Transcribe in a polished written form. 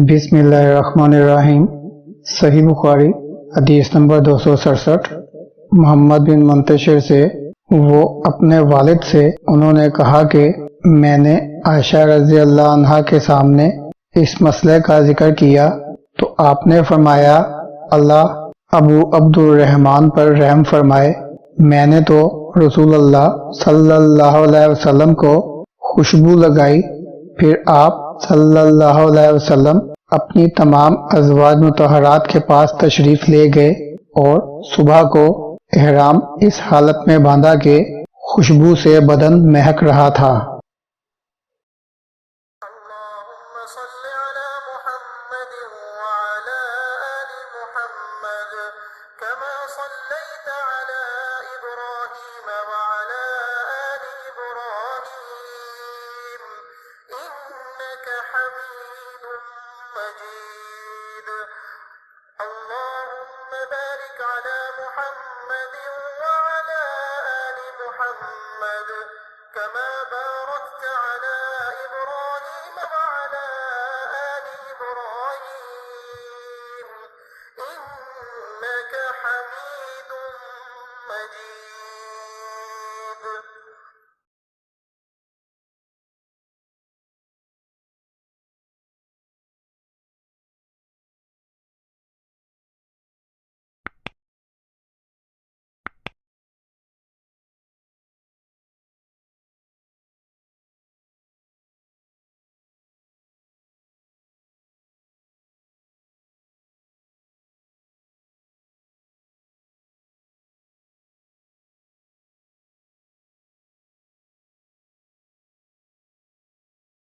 बिस्मिल्लाहिर्रहमानिर्रहीम। सही बुखारी हदीस नंबर 267। मोहम्मद बिन मुंतशिर से वो अपने वालिद से उन्होंने कहा कि मैंने आयशा रज़ी अल्लाह अन्हा के सामने इस मसले का जिक्र किया तो आपने फरमाया, अल्लाह अबू अब्दुर्रहमान पर रहम फरमाए। मैंने तो रसूलुल्लाह सल्लल्लाहु अलैहि वसल्लम को खुशबू लगाई। फिर आप सल्लल्लाहु अलैहि वसल्लम अपनी तमाम अज़वाज मुतहरात के पास तशरीफ ले गए और सुबह को एहराम इस हालत में बांधा कि खुशबू से बदन महक रहा था। اللهم बारिक अला मुहम्मद व अला आलि मुहम्मद कमा बारकत अला इब्राहीम व अला आलि इब्राहीम इन्नका हमीदुम मजीद।